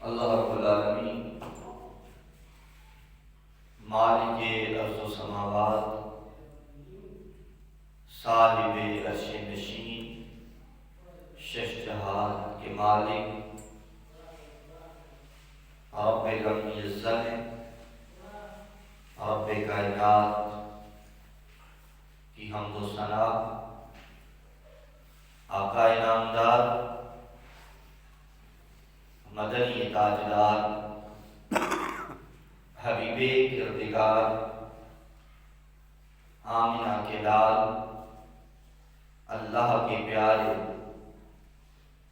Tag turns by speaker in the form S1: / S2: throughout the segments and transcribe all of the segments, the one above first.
S1: اللہ رب العالمین مالک ارض و سماوات، صاحب عرش نشین، ششجہار کے مالک، رب غم الزل، رب کائنات کی حمد و ثنا، آقا انعامدار، مدنی تاجدار، حبیب کردگار، آمنہ کے لال، اللہ کے پیارے،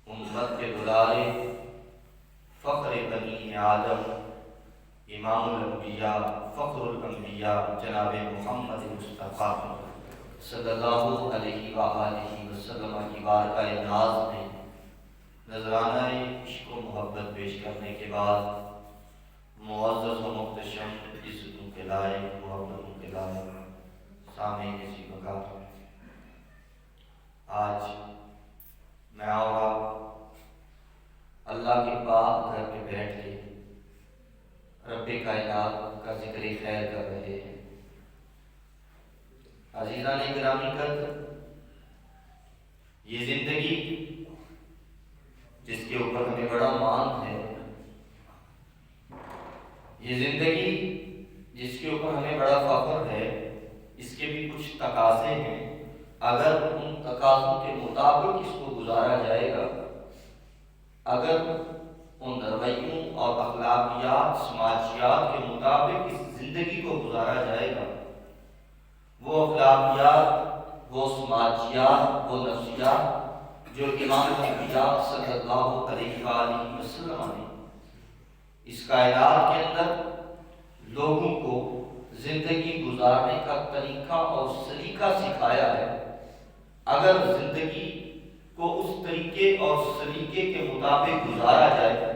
S1: امت کے دلارے، فخر بنی آدم، امام الانبیاء، فخر الانبیاء، جناب محمد مصطفیٰ صلی اللہ علیہ وآلہ وسلم کی بارگاہ ناز میں نذرانہ عشق و محبت پیش کرنے کے بعد معزز و محتشم عزتوں کے لائق، محبتوں کے لائق سامعین ذی وقار، آج میں اور آپ اللہ کے پاک گھر پہ بیٹھ کے رب کائنات کا ذکر خیر کر رہے ہیں۔ عزیزان گرامی قدر، یہ زندگی جس کے اوپر ہمیں بڑا مان ہے، یہ زندگی جس کے اوپر ہمیں بڑا فخر ہے، اس کے بھی کچھ تقاضے ہیں۔ اگر ان تقاضوں کے مطابق اس کو گزارا جائے گا، اگر ان رویوں اور اخلاقیات، سماجیات کے مطابق اس زندگی کو گزارا جائے گا، وہ اخلاقیات، وہ سماجیات، وہ نفسیات جو امام الانبیاء صلی اللہ علیہ وآلہ وسلم نے اس کائنات کے اندر لوگوں کو زندگی گزارنے کا طریقہ اور سلیقہ سکھایا ہے، اگر زندگی کو اس طریقے اور سلیقے کے مطابق گزارا جائے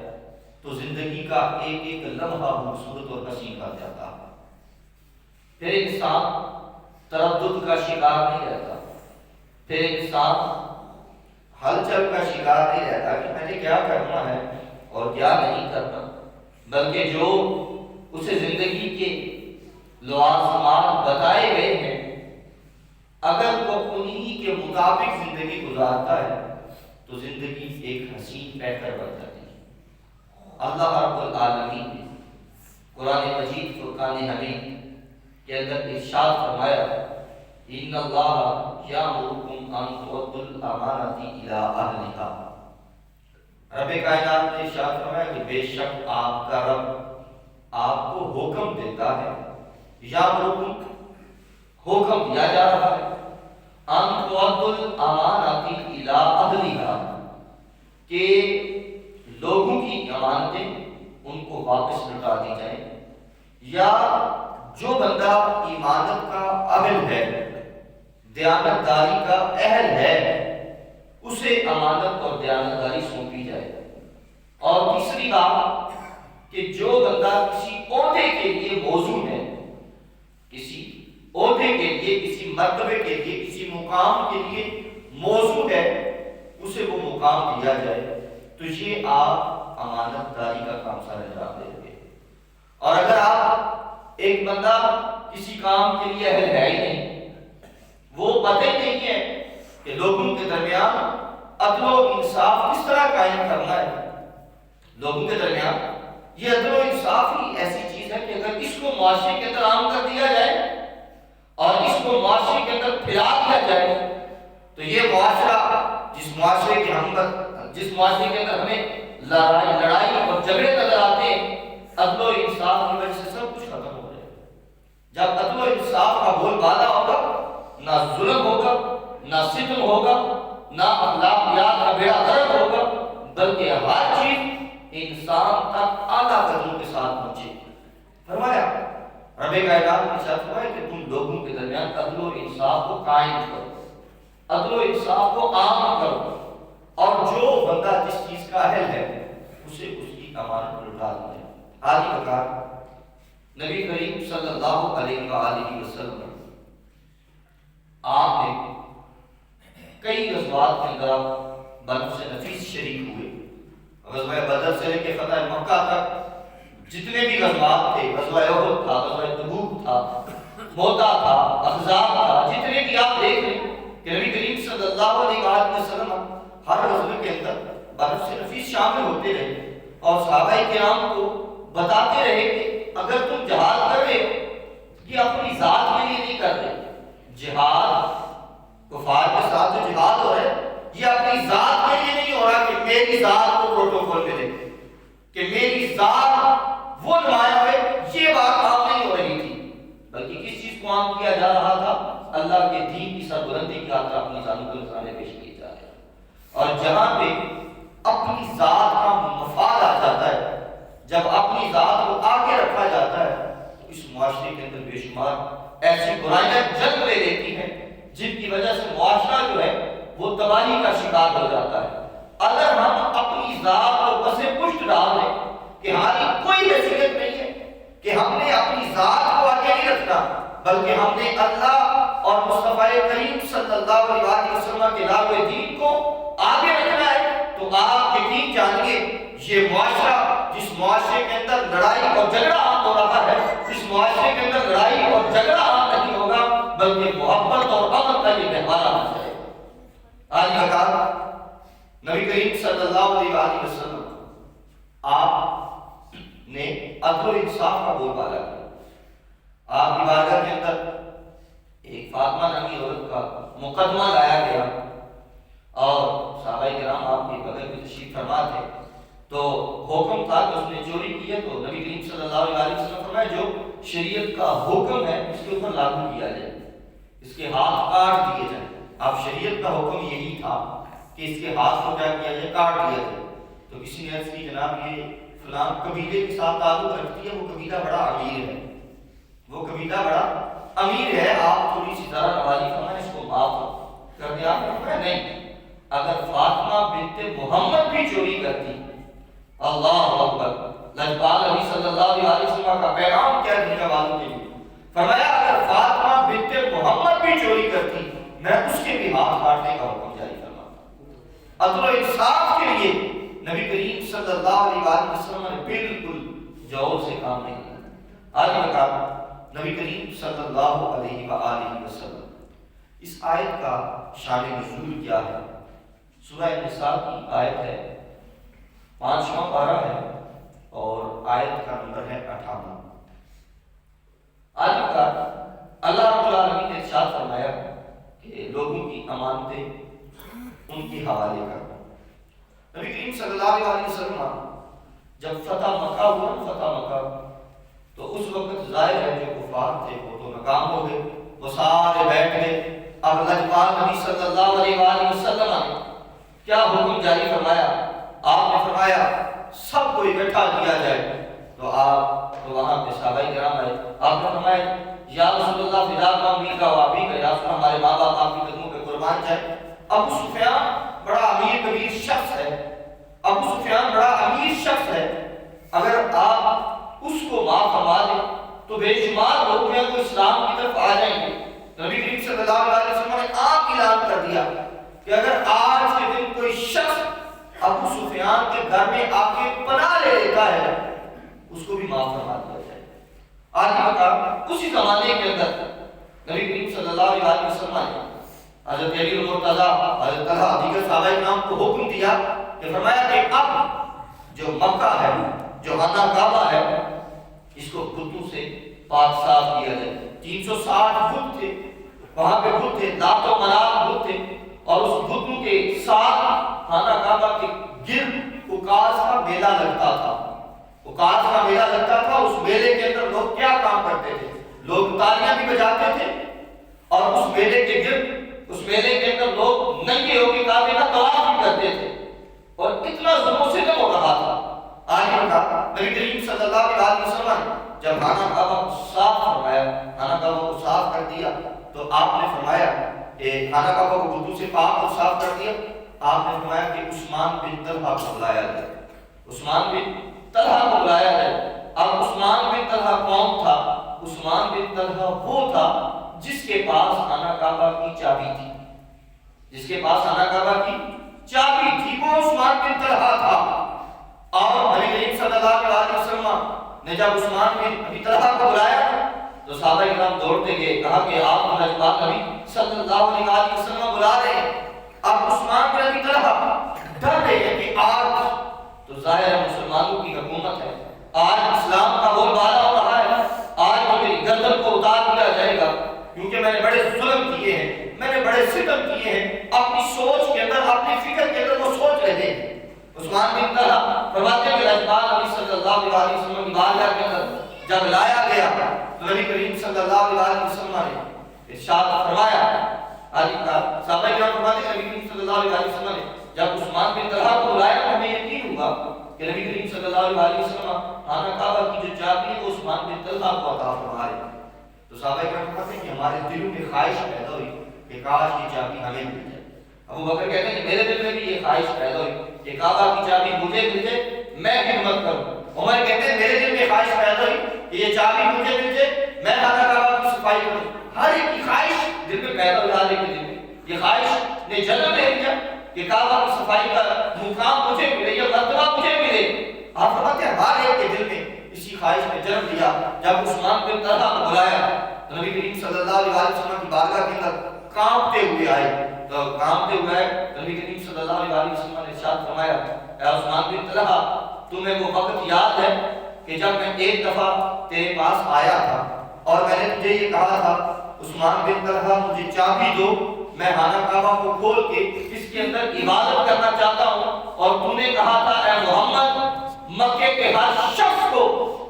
S1: تو زندگی کا ایک ایک لمحہ خوبصورت اور حسین بن جاتا ہے۔ پھر انسان تردد کا شکار نہیں رہتا، پھر انسان ہلچل کا شکار نہیں رہتا کہ میں نے کیا کرنا ہے اور کیا نہیں کرنا، بلکہ جو اسے زندگی کے لوازمات بتائے گئے ہیں، اگر وہ انہی کے مطابق زندگی گزارتا ہے تو زندگی ایک حسین بہتر بن جاتی ہے۔ اللہ رب العالمین نے قرآن مجید فرقان حمید کے اندر ارشاد فرمایا، ان اللہ یامرکم ان تؤدوا الامانات الی اہلھا۔ رب کائنات نے ارشاد فرمایا کہ بے شک آپ کا رب آپ کو حکم دیتا ہے، یامرکم حکم دیا جا رہا ہے، ان تؤدوا الامانات الی اہلھا، کہ لوگوں کی امانتیں ان کو واپس لوٹا دی جائیں، یا جو بندہ ایمانت کا اہل ہے، دیانتداری کا اہل ہے، اسے امانت اور دیانتداری سونپی جائے۔ اور تیسری بات کہ جو بندہ کسی عہدے کے لیے موزوں ہے، کسی عہدے کے لیے، کسی مرتبے کے لیے، کسی مقام کے لیے موزوں ہے، اسے وہ مقام دیا جائے، تو یہ آپ امانت داری کا کام سر انجام دیں گے۔ اور اگر آپ ایک بندہ کسی کام کے لیے اہل ہے ہی نہیں، وہ پتہ ہی نہیں ہے کہ لوگوں کے درمیان عدل و انصاف کس طرح قائم کرنا ہے، لوگوں کے درمیان یہ عدل و انصاف ہی ایسی چیز ہے کہ اگر اس کو معاشرے کے اندر عام کر دیا جائے اور اس کو معاشرے کے اندر پھیلا دیا جائے تو یہ معاشرہ جس معاشرے کے اندر ہمیں لڑائی اور جھگڑے نظر آتے ہیں، عدل و انصاف کی وجہ سے سب کچھ ختم ہو جائے۔ جب عدل و انصاف کا بول بالا ہوگا، نہ ظلم ہوگا، نہ ستم ہوگا، نہ اخلاقیات کا بیڑا غرق ہوگا، بلکہ ہر چیز انسان تک اعلیٰ قدروں کے ساتھ پہنچے۔ فرمایا رب کائنات نے ارشاد فرمایا کہ تم لوگوں کے درمیان عدل و انصاف کو قائم کرو، عدل و انصاف کو عام کرو، اور جو بندہ جس چیز کا اہل ہے اسے اس کی امانت لوٹا دیں۔ حالی وقار نبی کریم صلی اللہ علیہ وآلہ وسلم آپ نے کئی غزوات کے اندر بنو سے نفیس شریک ہوئے، غزوہ بدر سے لے کے فتح مکہ تک جتنے بھی غزوات تھے، غزوہ احد تھا، غزوہ تبوک تھا، موتا تھا، احزاب تھا، جتنے بھی آپ دیکھ لیں کہ نبی کریم صلی اللہ علیہ وسلم ہر غزوے کے اندر برف سے نفیس شامل ہوتے رہے اور صحابہ کرام کو بتاتے رہے کہ اگر تم جہاد کر رہے ہو، یہ اپنی ذات کے لیے نہیں کر رہے، جہاد کفار کے ساتھ جو جہاد ہو رہا ہے یہ اپنی ذات کے لیے نہیں ہو رہا کہ میری ذات کو پروٹوکول میں دے، کہ میری ذات وہ نمایاں ہوئے، یہ بات عام نہیں ہو رہی تھی، بلکہ کس چیز کو عام کیا جا رہا تھا؟ اللہ کے دین کی سربلندی کی خاطر اپنی جانوں کو نذرانے پیش کیے جا رہے ہیں۔ اور جہاں پہ اپنی ذات کا مفاد آ جاتا ہے، جب اپنی ذات کو آگے رکھا جاتا ہے تو اس معاشرے کے اندر بے شمار ایسی برائیاں جنم لے لیتی ہیں جن کی وجہ سے معاشرہ جو ہے وہ تباہی کا شکار ہو جاتا ہے۔ اگر ہم اپنی ذات کو بسے پشت ڈال دیں کہ ہماری کوئی حیثیت نہیں ہے کہ ہم نے اپنی ذات کو آگے نہیں رکھنا، بلکہ ہم نے اللہ اور مصطفیٰ کریم صلی اللہ علیہ وسلم کے لائے دین کو آگے رکھنا ہے، تو آپ یقین جانیے یہ معاشرہ جس معاشرے کے اندر لڑائی اور جھگڑا عام ہو رہا ہے، اس معاشرے کے اندر لڑائی اور جھگڑا عام نہیں ہوگا، بلکہ محبت اور امن کا یہ گہوارہ آ جائے گا۔ آج بکار نبی کریم صلی اللہ علیہ وسلم آپ نے عدل و انصاف کا بول بالا کیا۔ آپ کی بارگاہ کے اندر ایک فاطمہ نامی عورت کا مقدمہ لایا گیا اور صحابہ کرام آپ کے بغیر میں تشریف فرما تھے، تو حکم تھا کہ اس نے چوری کی ہے تو نبی کریم صلی اللہ علیہ وسلم فرمایا جو شریعت کا حکم ہے اس کے اوپر لاگو کیا جائے، اس کے ہاتھ کاٹ دیے جائیں۔ اب شریعت کا حکم یہی تھا کہ اس کے ہاتھ کو کیا کیا جائے، کاٹ دیا جائے۔ تو کسی نے عرض کی جناب یہ فلاں قبیلے کے ساتھ تعلق رکھتی ہے، وہ قبیلہ بڑا امیر ہے، وہ قبیلہ بڑا امیر ہے، آپ تھوڑی سی ذرا نوازی فرمائیں، اس کو معاف کر دیں۔ آپ نے فرمایا نہیں، اگر فاطمہ بنت محمد بھی چوری کرتی، اللہ اکبر، لجپال نبی صلی اللہ علیہ وسلم کا پیغام کیا دنیا والوں کے لیے، فرمایا اگر فاطمہ بنت محمد بھی چوری کرتی میں اس کے بھی ہاتھ کاٹنے کا حکم جاری فرماتا۔ عدل و انصاف کے لیے نبی کریم صلی اللہ علیہ وسلم نے بالکل جور سے کام نہیں کیا۔ آج بتا نبی کریم صلی اللہ علیہ وآلہ وسلم اس آیت کا شان نزول کیا ہے؟ سورہ نساء کی آیت ہے، 5واں پارہ ہے اور آیت کا نمبر ہے 58۔ آج کا اللہ رب العالمین نے ارشاد فرمایا کہ لوگوں کی امانتیں ان کے حوالے کرنا۔ نبی کریم صلی اللہ علیہ وسلم جب فتح مکہ ہوا، فتح مکہ، تو اس وقت ظاہر ہے جو کفار تھے وہ تو ناکام ہو گئے، وہ سارے بیٹھ گئے۔ اب لجپال نبی صلی اللہ علیہ وسلم نے کیا حکم جاری فرمایا؟ آپ نے فرمایا سب کو اکٹھا کیا جائے، تو آپ تو وہاں پہ صحابہ کرام آئے، آپ نے فرمایا یا رسول اللہ فدا کا امیر کا وابی کا، یا رسول اللہ ہمارے ماں باپ آپ کی قدموں پہ قربان جائے۔ ابو سفیان بڑا امیر کبیر شخص ہے، ابو سفیان بڑا امیر شخص ہے، اگر آپ اس کو معاف فرما دیں تو بے شمار لوگ ہیں وہ اسلام کی طرف آ جائیں گے۔ نبی کریم صلی اللہ علیہ وسلم نے آپ اعلان کر دیا کہ اگر آج کے دن کوئی شخص ابو سفیان کے گھر میں آ کے پناہ لے لیتا ہے اس کو بھی معاف فرما دیا جائے۔ آج بتا اسی زمانے کے اندر نبی کریم صلی اللہ علیہ وسلم نے حضرت علی المرتضیٰ، حضرت طلحہ، دیگر صحابہ کرام کو حکم دیا کہ فرمایا کہ اب جو مکہ ہے، جو خانہ کعبہ ہے، اس کو بتوں سے پاک صاف کیا جائے۔ 360 بت تھے وہاں پہ، بت تھے، لات و منات بت تھے، اور اس بتوں کے ساتھ خانہ کعبہ کے گرد اکاس کا میلہ لگتا تھا، اکاس کا میلہ لگتا تھا۔ اس میلے کے اندر لوگ کیا کام کرتے تھے؟ لوگ تالیاں بھی بجاتے تھے، اور اس میلے کے گرد، اس میلے کے اندر لوگ ننگے ہو کے کعبے کا طواف بھی کرتے تھے، اور اتنا ظلم و ستم ہو رہا تھا۔ آج کا نبی کریم صلی اللہ علیہ وسلم جب خانہ کعبہ کو صاف فرمایا، خانہ کعبہ کو صاف کر دیا، تو آپ نے فرمایا کہ خانہ کعبہ کو بتوں سے پاک اور صاف کر دیا۔ آپ نے فرمایا کہ عثمان بن طلحہ کو بلایا جائے، عثمان بن طلحہ کو بلایا جائے۔ اب عثمان بن طلحہ کون تھا؟ عثمان بن طلحہ وہ تھا جس کے پاس خانہ کعبہ کی چابی تھی، جس کے پاس خانہ کعبہ کی چابی تھی، وہ عثمان بن طلحہ تھا۔ اور نبی کریم صلی اللہ علیہ وسلم نے جب عثمان بن ابی طلحہ کو بلایا تو صحابہ کرام دوڑتے گئے، کہا کہ آپ کو حضرت نبی صلی اللہ علیہ وسلم بلا رہے ہیں۔ اب عثمان بن ابی طلحہ ڈر رہے ہیں کہ آج تو ظاہر ہے مسلمانوں کی حکومت ہے، آج اسلام کا بول بالا ہو رہا ہے، آج تو میری گردن کو اتار دیا جائے گا، کیونکہ میں نے بڑے ظلم کیے ہیں، میں نے بڑے ستم کیے ہیں۔ اپنی سوچ کے اندر، اپنی فکر کے اندر وہ سوچ رہے ہیں۔ عثمان بن طلحہ فرماتے ہیں کہ حضرت نبی صلی اللہ علیہ وسلم کی بارگاہ کے اندر جب لایا گیا تو نبی کریم صلی اللہ علیہ وسلم نے ارشاد فرمایا، صحابہ کرام فرماتے ہیں کہ نبی کریم صلی اللہ علیہ وسلم نے جب عثمان بن طلحہ کو بلایا تو ہمیں یقین ہوا کہ نبی کریم صلی اللہ علیہ وسلم خانہ کعبہ کی جو چابی ہے وہ عثمان بن طلحہ کو عطا فرما رہے ہیں۔ تو صحابہ کرام فرماتے ہیں کہ ہمارے دلوں میں خواہش پیدا ہوئی کہ کاش یہ چابی ہمیں مل جائے۔ ابو بکر کہتے ہیں کہ میرے دل میں بھی یہ خواہش پیدا ہوئی کہ کعبہ کی چابی مجھے مل جائے، میں خدمت کروں۔ عمر کہتے ہیں میرے دل میں خواہش پیدا ہوئی کہ یہ چابی مجھے مل جائے، میں خانہ کعبہ کی صفائی کروں۔ ہر ایک کی خواہش دل میں پیدا ہوئی، ہر ایک کے دل میں یہ خواہش نے جنم لے لیا کہ کعبہ کی صفائی کا مقام مجھے ملے، یہ مرتبہ مجھے ملے۔ آپ فرماتے ہیں ہر ایک کے دل میں اسی خواہش نے جنم لیا۔ جب عثمان بن طلحہ کو بلایا تو نبی کریم صلی اللہ علیہ وسلم کی بارگاہ کے اندر کانپتے ہوئے آئے، تو کانپتے ہوئے آئے تو نبی کریم صلی اللہ علیہ وسلم نے ارشاد فرمایا، اے عثمان بن طلحہ تمہیں وہ وقت یاد ہے کہ جب میں ایک دفعہ تیرے پاس آیا تھا اور میں نے تجھے یہ کہا تھا عثمان بن طلحہ مجھے چابی دو، میں خانہ کعبہ کو کھول کے اس کے اندر عبادت کرنا چاہتا ہوں، اور تو نے کہا تھا اے محمد مکے کے ہر شخص کو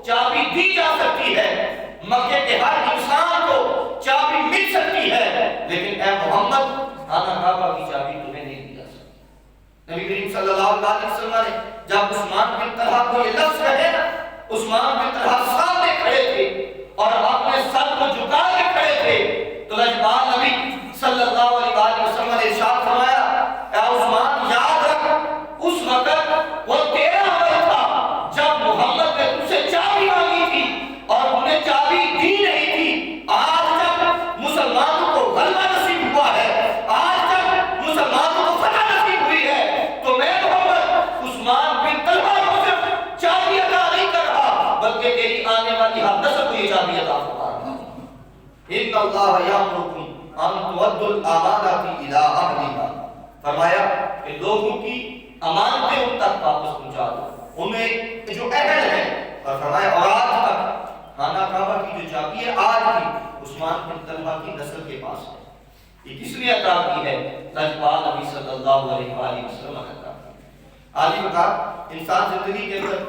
S1: چابی دی جا سکتی ہے، مکے کے ہر انسان کو چابی مل سکتی ہے، لیکن اے محمد خانہ کعبہ کی چابی تمہیں نہیں دی جا سکتی۔ نبی کریم صلی اللہ علیہ وسلم نے جب عثمان بن طلحہ کو یہ لفظ کہے نا، عثمان بن طلحہ سامنے کھڑے تھے اور اپنے سر کو جھکا کے کھڑے تھے، تو لجپال نبی صلی اللہ علیہ وسلم نے ارشاد فرمایا، اے عثمان یاد رکھ اس وقت وہ تیرا عمل تھا جب محمد نے تجھ سے چابی مانگی تھی اور انہیں چابی دی نہیں تھی۔ آج جب مسلمانوں کو غلبہ نصیب ہوا ہے، آج جب مسلمانوں کو فتح نصیب ہوئی ہے، تو میں محمد عثمان بن طلحہ کو صرف چابی عطا نہیں کر رہا بلکہ تیری آنے والی ہر نسل کو یہ چابی عطا فرما رہا ہوں۔ ان اللہ یامرکم ان تؤدوا الامانات الی اہلہا، فرمایا کہ لوگوں کی امانتیں ان تک واپس پہنچا دو، انہیں جو اہل ہیں، اور فرمایا اور آج تک خانہ کعبہ کی جو چابی ہے آج بھی عثمان بن طلحہ کی نسل کے پاس ہے۔ یہ کس لیے عطا کی ہے؟ لجپال نبی صلی اللہ علیہ وسلم نے عطا کی۔ عالی بات انسان زندگی کے اندر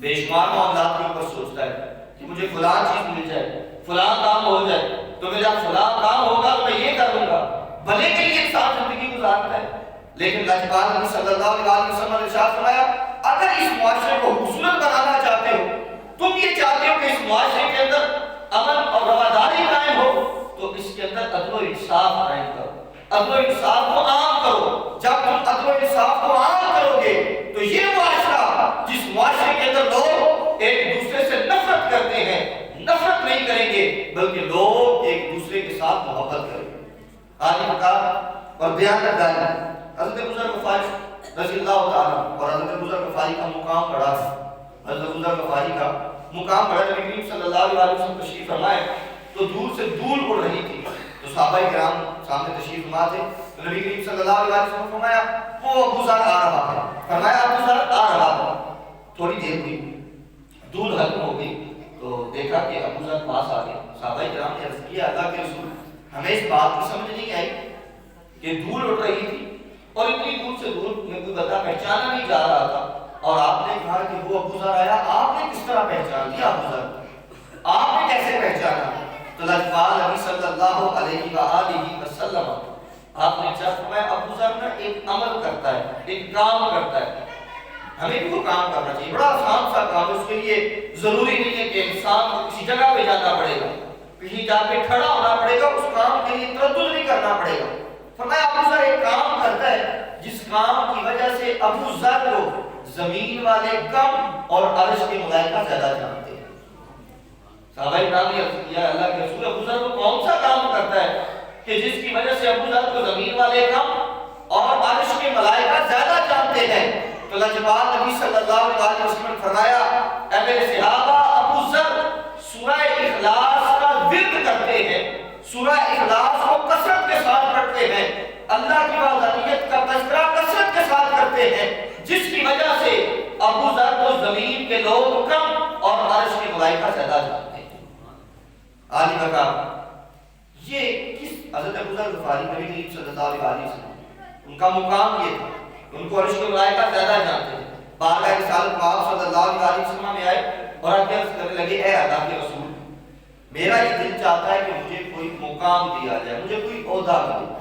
S1: بے شمار معاملات کے اوپر سوچتا ہے کہ مجھے فلاں چیز مل جائے، فلاں کام ہو جائے، تو میرا فلاں کام ہوگا تو میں یہ کروں گا، بھلے کے لیے انسان زندگی گزارتا ہے۔ لیکن لجپال نبی صلی اللہ علیہ وسلم نے ارشاد فرمایا، اگر اس معاشرے کو خوبصورت بنانا چاہتے ہو، تم یہ چاہتے ہو کہ اس معاشرے کے اندر امن اور رواداری قائم ہو، تو اس کے اندر عدل و انصاف قائم کرو، عدل و انصاف کو عام کرو۔ جب تم عدل و انصاف کو عام کرو گے تو یہ معاشرہ جس معاشرے کے اندر لوگ ایک دوسرے سے نفرت کرتے ہیں، نفرت نہیں کریں گے بلکہ لوگ ایک دوسرے کے ساتھ محبت کریں گے۔ آج مقام اور بیان داری حضرت بزرگ فارغ رضی اللہ تعالیٰ، اور حضرت بزرگ فارغ کا مقام بڑا ہے، حضرت بزرگ فارغ کا مقام بڑا۔ نبی کریم صلی اللہ علیہ وسلم تشریف فرمائے تو دور سے دھول اڑ رہی تھی، تو صحابہ کرام سامنے تشریف فرما تھے، تو نبی کریم صلی اللہ علیہ وسلم فرمایا وہ ابو ذر آ رہا ہے، فرمایا ابو ذر آ رہا ہے۔ تھوڑی دیر ہوئی، دھول ختم ہو گئی تو دیکھا کہ ابو ذر پاس آ گئے۔ صحابہ کرام نے عرض کیا اللہ کے رسول ہمیں اس بات کی سمجھ نہیں آئی کہ دھول اٹھ رہی تھی اور اتنی دور سے دور میں کوئی بندہ پہچانا نہیں جا رہا تھا، اور آپ نے کہا کہ وہ ابو ذر آیا، آپ نے کس طرح پہچان لیا ابو ذر، آپ نے کیسے پہچانا؟ تو لجپال نبی صلی اللہ علیہ وآلہ وسلم آپ نے ارشاد فرمایا ابو ذر نا ایک عمل کرتا ہے، ایک کام کرتا ہے، ہمیں بھی وہ کام کرنا چاہیے، بڑا آسان سا کام ہے، اس کے لیے ضروری نہیں ہے کہ انسان کو کسی جگہ پہ جانا پڑے گا، کہیں جا کے کھڑا ہونا پڑے گا، اس کام کے لیے تردد نہیں کرنا پڑے گا۔ فرمایا ابو ذر ایک کام کرتا ہے جس کام کی وجہ سے ابو ذر کو زمین والے کم اور عرش کے ملائکہ زیادہ جانتے ہیں۔ صحابہ کرام نے عرض کیا اللہ کے رسول ابو ذر کو کون سا کام کرتا ہے کہ جس کی وجہ سے ابو ذر کو زمین والے کم اور عرش کے ملائکہ زیادہ جانتے ہیں؟ تو تو لجپال نبی صلی اللہ علیہ وسلم نے فرمایا اے میرے صحابہ، ابو ذر سورہ اخلاص کا ورد کرتے ہیں، سورہ اخلاص کو کثرت کے ساتھ پڑھتے ہیں، اللہ کی وحدانیت کا تذکرہ کثرت کے ساتھ کرتے ہیں، جس کی وجہ سے ابو ذر کو زمین کے لوگ کم اور عرش کے ملائکہ زیادہ جانتے ہیں۔ عالی بکا یہ کس حضرت ابو ذر غفاری نبی کریم صلی اللہ علیہ وسلم ان کا مقام یہ تھا، ان کو عرش کے ملائکہ زیادہ جانتے ہیں۔ بارگاہ رسالت پاک صلی اللہ علیہ وسلم میں آئے اور عرض کرنے لگے اے اللہ کے رسول، میرا یہ دل چاہتا ہے کہ مجھے کوئی مقام دیا جائے، مجھے کوئی عہدہ ملے۔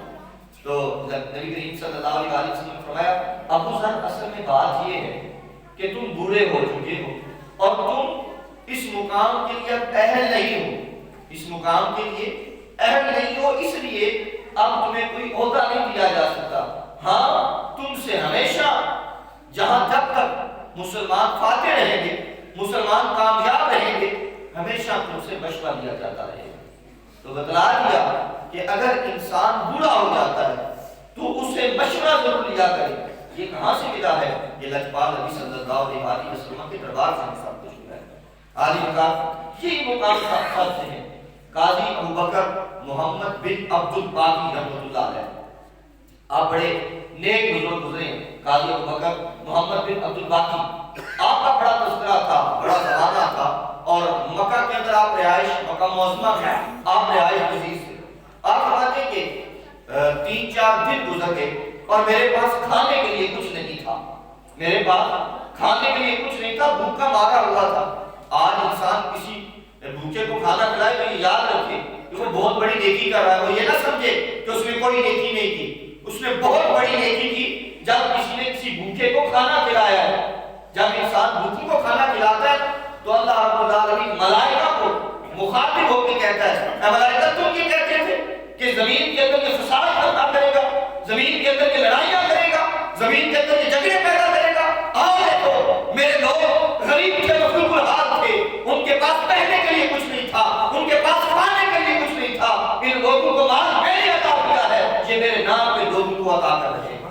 S1: تو نبی کریم صلی اللہ علیہ وسلم نے فرمایا ابو ذر اصل میں بات یہ ہے کہ تم بوڑھے ہو چکے ہو اور تم اس مقام کے لیے اب اہل نہیں ہو، اس مقام کے لیے اہل نہیں ہو، اس لیے اب تمہیں کوئی عہدہ نہیں دیا جا سکتا۔ ہاں تم سے ہمیشہ جہاں جب تک مسلمان فاتح رہیں گے، مسلمان کامیاب رہیں گے، ہمیشہ تم سے مشورہ لیا جاتا رہے گا۔ تو بتلا دیا کہ اگر انسان بوڑھا ہو جاتا ہے تو اسے مشورہ ضرور لیا کرے۔ یہ کہاں سے ملا ہے؟ یہ لجپال نبی صلی اللہ علیہ وسلم کے دربار سے سب کچھ ملا ہے۔ عالم کا یہی مقام سب سے ہے۔ قاضی ابوبکر محمد بن عبد الباقی رحمۃ اللہ علیہ، آپ بڑے نیک بزرگ گزرے ہیں۔ قاضی ابوبکر محمد بن عبد الباقی، آپ کا بڑا تذکرہ تھا، بڑا زمانہ تھا، اور مکہ کے اندر آپ رہائش، مکہ معظمہ میں آپ رہائش پذیر تھے۔ آپ فرماتے ہیں کہ 3-4 دن گزر گئے اور میرے پاس کھانے کے لیے کچھ نہیں تھا، میرے پاس کھانے کے لیے کچھ نہیں تھا، بھوکا مارا ہوا تھا۔ آج انسان کسی بھوکے کو کھانا کھلائے تو یہ یاد رکھے کہ وہ بہت بڑی نیکی کر رہا ہے، وہ یہ نہ سمجھے کہ اس نے کوئی نیکی نہیں کی، اس نے بہت بڑی نیکی کی جب کسی نے کسی بھوکے کو کھانا کھلایا ہے۔ جب انسان بھوکی کو کھانا کھلاتا ہے تو اللہ رب العالمین ملائکہ کو مخاطب ہو کے کہتا ہے اے ملائکہ تم یہ کہتے تھے کہ زمین کے اندر یہ فساد پیدا کرے گا، زمین کے اندر یہ لڑائیاں کرے گا، زمین کے اندر یہ جھگڑے پیدا کرے گا۔ آؤ دیکھو میرے لوگ غریب تھے، مخلوق الحال تھے، ان کے پاس پہننے کے لیے کچھ نہیں تھا، ان کے پاس کھانے کے لیے کچھ نہیں تھا، ان لوگوں کو مال میں نے عطا کیا ہے، یہ میرے نام پہ لوگوں کو عطا کر رہے ہیں۔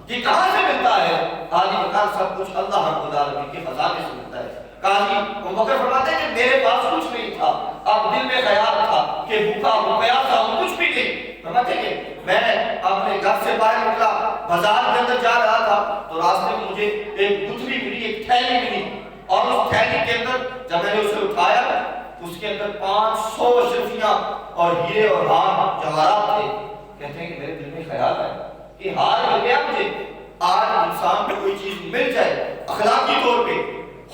S1: یہ کہاں سے ملتا ہے؟ قاضی بکر سب کچھ اللہ رب العالمین کے خزانے سے ملتا ہے۔ قاضی ابوبکر فرماتے ہیں کہ میرے پاس کچھ نہیں تھا، اب دل میں خیال تھا کہ بھوکا ہوں، پیاسا ہوں، کچھ بھی نہیں۔ فرماتے ہیں کہ میں اپنے گھر سے باہر نکلا، بازار کے اندر جا رہا تھا تو راستے میں مجھے ایک گٹھلی ملی، ایک تھیلی ملی، اور اس تھیلی کے اندر جب میں نے اسے اٹھایا اس کے اندر 500 اشرفیاں اور ہیرے اور ہار جواہرات تھے۔ کہتے ہیں کہ میرے دل میں خیال آیا کہ ہار مل گیا مجھے، آج انسان کو کوئی چیز مل جائے اخلاقی طور پہ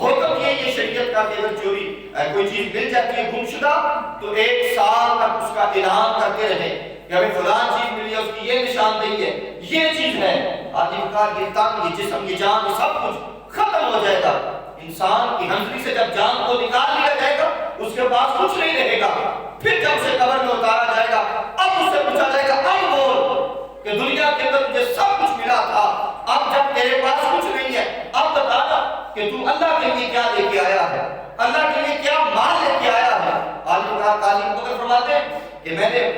S1: حکم یہ شریعت کا کہ اگر چوری کوئی چیز مل جاتی ہے گم شدہ تو 1 سال تک اس کا اعلان کرتے رہے کہ ہمیں فلان چیز ملی ہے، اس کی یہ نشاندہی ہے، یہ چیز ہے۔ آخر یہ تن، یہ جسم، یہ جان، یہ سب کچھ ختم ہو جائے گا۔ انسان کی ہنسلی سے جب جان کو نکال لیا جائے گا اس کے پاس کچھ نہیں رہے گا۔ پھر جب اسے قبر میں اتارا جائے گا اب اس سے پوچھا جائے گا اب بول کہ دنیا کے اندر مجھے سب کچھ ملا تھا، اب جب تیرے پاس کچھ نہیں ہے اب بتانا کہ تو اللہ کے لیے کیا لے کے آیا ہے، اللہ کے لیے کیا مال لے کے آیا ہے۔ قاضی ابوبکر فرماتے ہیں کہ میں نے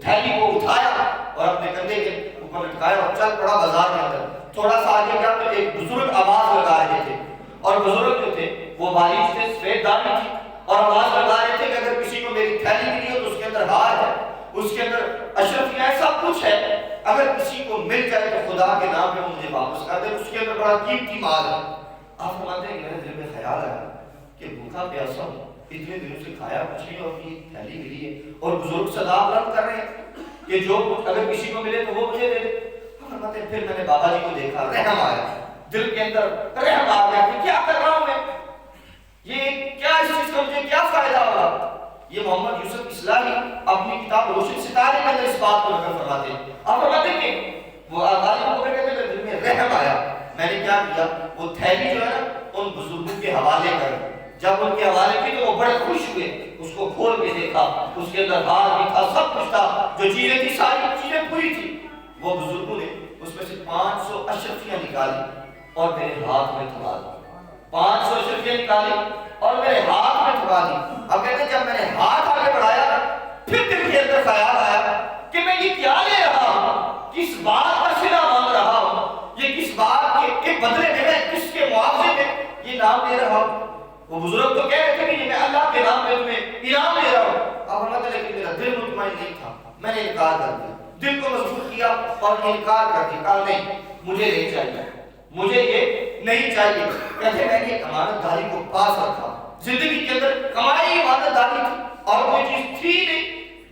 S1: تھیلی کو اٹھایا اور اپنے کندھے کے اوپر لٹکایا اور چل پڑا بازار کے اندر۔ تھوڑا سا آگے گیا تو ایک بزرگ آواز لگا رہے تھے، اور بزرگ جو تھے وہ باریک تھے، سفید داڑھی تھی، اور آواز لگا رہے تھے کہ اگر کسی کو میری تھیلی ملی ہو تو اس کے اندر ہار ہے، اس کے اندر اشرفیاں ہیں، سب کچھ ہے، اگر کسی کو مل جائے تو خدا کے نام پہ وہ مجھے واپس کر دے، اس کے اندر بڑا قیمتی مال ہے۔ آپ فرماتے ہیں کہ میرے دل میں خیال آیا کہ بھوکا پیاسا ہوں، اتنے دنوں سے کھایا کچھ نہیں اور یہ تھیلی ملی ہے، اور بزرگ صدا بلند کر رہے ہیں کہ جو کچھ اگر کسی کو ملے تو وہ مجھے دے دے۔ فرماتے ہیں پھر میں نے بابا جی کو دیکھا، رحم آیا، دل کے اندر رحم آ گیا کہ کیا کر رہا ہوں میں، یہ کیا اس چیز کا مجھے کیا فائدہ ہوگا۔ یہ محمد یوسف اصلاحی اپنی کتاب روشن ستارے کے اندر اس بات کو نقل فرماتے ہیں۔ آپ فرماتے ہیں کہ وہ آغازی کو کہتے ہیں دل میں رحم آیا، میں نے کیا کیا، وہ تھیلی جو ہے نا ان بزرگوں کے حوالے کر، جب ان کے حوالے کی تو وہ بڑے خوش ہوئے، اس کو کھول کے دیکھا، اس کے اندر ہار بھی تھا، سب کچھ تھا، جو چیزیں تھی ساری چیزیں پوری تھی۔ وہ بزرگوں نے اس میں سے 500 اشرفیاں نکالی اور میرے ہاتھ میں تھما دی، 500 اشرفیاں نکالی اور میرے ہاتھ میں تھما دی۔ اب کہتے ہیں جب میں نے ہاتھ آگے بڑھایا پھر دل کے اندر خیال آیا کہ میں یہ کیا لے رہا ہوں، کس بات کا صلہ مانگ رہا ہوں، یہ کس اس بات کے بدلے میں کس کے معاوضے میں یہ نام دے رہا ہوں؟ وہ بزرگ تو کہہ رہے تھے کہ میں اللہ کے نام پہ تمہیں انعام دے رہا ہوں. اب ہم لیکن میرا دل مطمئن نہیں تھا, میں نے انکار کر دیا, دل کو مضبوط کیا اور انکار کر دیا, کہا نہیں مجھے نہیں چاہیے, مجھے یہ نہیں چاہیے. کہتے میں نے امانت داری کو پاس رکھا, زندگی کے اندر کمائی امانت داری تھی اور کوئی چیز تھی نہیں.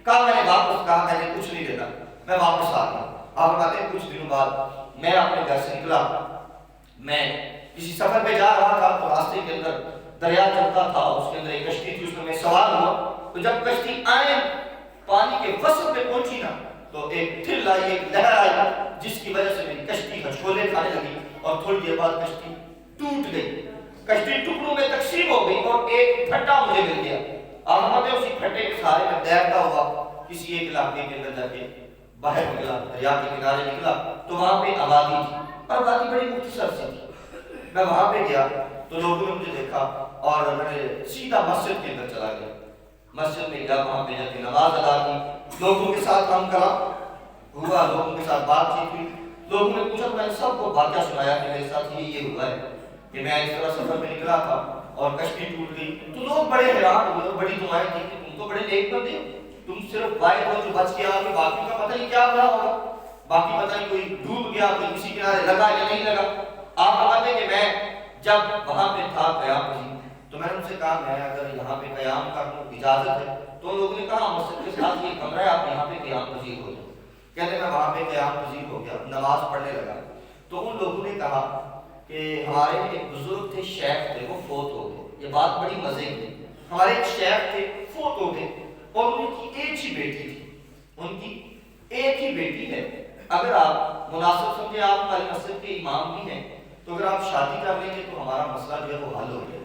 S1: کہا میں نے واپس, کہا میں نے کچھ نہیں دینا, میں واپس آ گیا. آپ بتاتے ہیں کچھ دنوں بعد میں اپنے گھر سے نکلا, میں کسی سفر پہ جا رہا تھا تو راستے کے اندر دریا چلتا تھا, اس کے اندر ایک کشتی تھی, اس میں سوار ہوا. تو جب کشتی آئے پانی کے وسط میں پہنچی نا تو ایک ٹھل آئی, ایک لہر آئی, جس کی وجہ سے میری کشتی ہچکولے کھانے لگی اور تھوڑی دیر بعد کشتی ٹوٹ گئی. کشتی ٹکڑوں میں تقسیم ہو گئی اور ایک پھٹا مجھے مل گیا. آپ ہمیں اسی پھٹے کے سہارے میں تیرتا ہوا کسی ایک علاقے کے اندر جا کے باہر نکلا, دریا کے کنارے نکلا تو وہاں پہ آبادی تھی, اور آبادی بڑی مختصر سی تھی. میں وہاں پہ گیا تو لوگوں نے مجھے دیکھا اور میں نے سیدھا مسجد کے اندر چلا گیا. مسجد میں گیا, وہاں پہ جا کے نماز ادا کی, لوگوں کے ساتھ کام کرا ہوا, لوگوں کے ساتھ بات چیت ہوئی. لوگوں نے پوچھا, میں نے سب کو واقعہ سنایا کہ میرے ساتھ یہ ہوا ہے کہ میں اس طرح سفر میں نکلا تھا اور کشتی ٹوٹ گئی. تو لوگ بڑے حیران ہوئے, بڑی دعائیں کی کہ تم تو بڑے نیک بندے ہو, تم صرف واحد ہو جو بچ گیا, کہ باقی کا پتہ نہیں کیا بنا ہوگا, باقی پتہ نہیں کوئی ڈوب گیا, کوئی کسی کنارے لگا یا نہیں لگا. آپ بتاتے ہیں کہ میں جب وہاں پہ تھا قیام پذیر تو میں نے ان سے کہا میں اگر یہاں پہ قیام کروں اجازت ہے؟ تو لوگوں نے کہا مسجد کے ساتھ یہ کمرہ ہے, آپ یہاں پہ قیام پذیر ہو جائیں. کہتے میں وہاں پہ قیام پذیر ہو گیا, نماز پڑھنے لگا. تو ان لوگوں نے کہا کہ ہمارے ایک بزرگ تھے, شیخ تھے, وہ فوت ہو گئے. یہ بات بڑی مزے کی, ہمارے ایک شیخ تھے, فوت ہو گئے اور ان کی ایک ہی بیٹی تھی, ان کی ایک ہی بیٹی ہے. اگر آپ مناسب سمجھے, آپ ہماری مسجد کے امام بھی ہیں, تو اگر آپ شادی کر لیں گے تو ہمارا مسئلہ جو ہے وہ حل ہو جائے.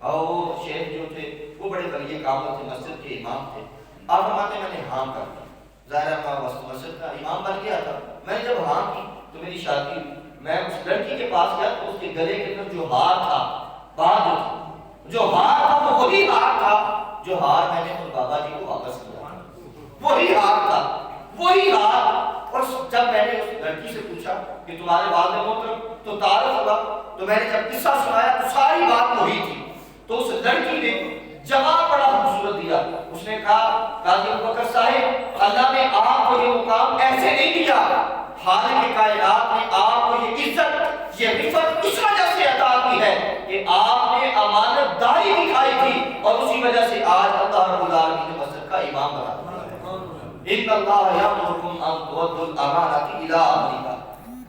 S1: اور وہ شیخ جو تھے وہ بڑے ولی کامل تھے, مسجد کے امام تھے. آپ فرماتے میں نے ہاں کر دی, ظاہر ہے مسجد کا امام بن گیا تھا. میں نے جب ہاں کی تو میری شادی, میں اس لڑکی کے پاس گیا تو اس کے گلے کے اندر جو ہار تھا, بعد جو ہار تھا وہ وہی ہار تھا جو ہار میں نے ان بابا جی کو واپس کیا, وہی ہار تھا, وہی ہار. اور جب میں نے اس لڑکی سے پوچھا کہ تمہارے والد محترم تو تعارف ہوا, تو میں نے جب قصہ سنایا تو ساری بات وہی تھی. تو اس لڑکی نے جواب بڑا خوبصورت دیا. اس نے کہا قاضی ابوبکر صاحب, اللہ نے آپ کو یہ مقام ایسے نہیں دیا, خالق کائنات نے آپ کو یہ عزت, یہ رفعت اس وجہ سے عطا کی ہے کہ آپ نے امانت داری دکھائی تھی, اور اسی وجہ سے آج اللہ رب العالمین نے مسجد کا امام بنا دیا. ان اللہ یامرکم ان تؤدوا الامانات الی اہلھا,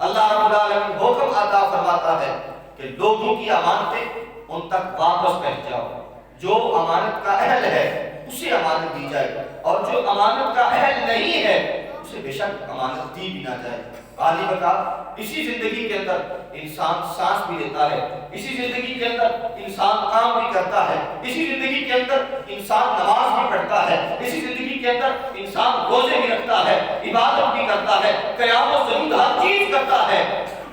S1: اللہ رب العالمین حکم عطا فرماتا ہے کہ لوگوں کی امانتیں ان تک واپس پہنچ جاؤ. جو امانت کا اہل ہے اسے امانت دی جائے, اور جو امانت کا اہل نہیں ہے اسے بے شک امانت دی بھی نہ جائے. عالی بقا, اسی زندگی کے اندر انسان سانس بھی لیتا ہے, اسی زندگی کے اندر انسان کام بھی کرتا ہے, اسی زندگی کے اندر انسان نماز بھی پڑھتا ہے, اسی زندگی کے اندر انسان روزے بھی رکھتا ہے, عبادت بھی کرتا ہے, قیام و سجود ہر چیز کرتا ہے.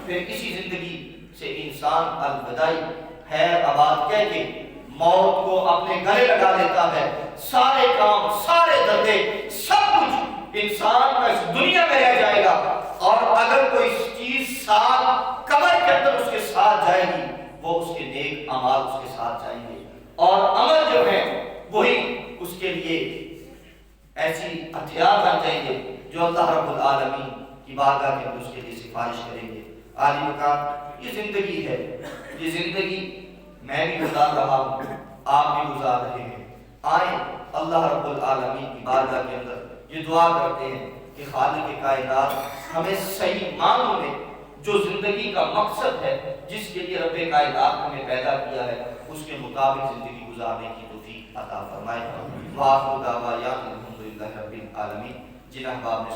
S1: پھر اسی زندگی سے انسان الوداعی خیر آباد کہہ کے موت کو اپنے گلے لگا لیتا ہے. سارے کام, سارے دردے, سب کچھ انسان کا اس دنیا میں رہ جائے گا, اور اگر کوئی چیز ساتھ قبر کے اندر اس کے ساتھ جائے گی وہ اس کے نیک اعمال اس کے ساتھ جائیں گے, اور عمل جو ہے وہی اس کے لیے ایسی ہتھیار بن جائیں گے جو اللہ رب العالمین کی بارگاہ کے اندر اس کے لیے سفارش کریں گے. عالی مقام, یہ زندگی ہے, یہ زندگی میں بھی گزار رہا ہوں, آپ بھی گزار رہے ہیں. آئیں اللہ رب العالمین کی بارگاہ کے اندر یہ دعا کرتے ہیں کہ خالق کائنات ہمیں صحیح معنوں میں جو زندگی کا مقصد ہے, جس کے لیے رب کائنات ہمیں پیدا کیا ہے, اس کے مطابق زندگی گزارنے کی توفیق عطا فرمائے. وآخر دعوانا الحمدللہ رب العالمین. جن احباب نے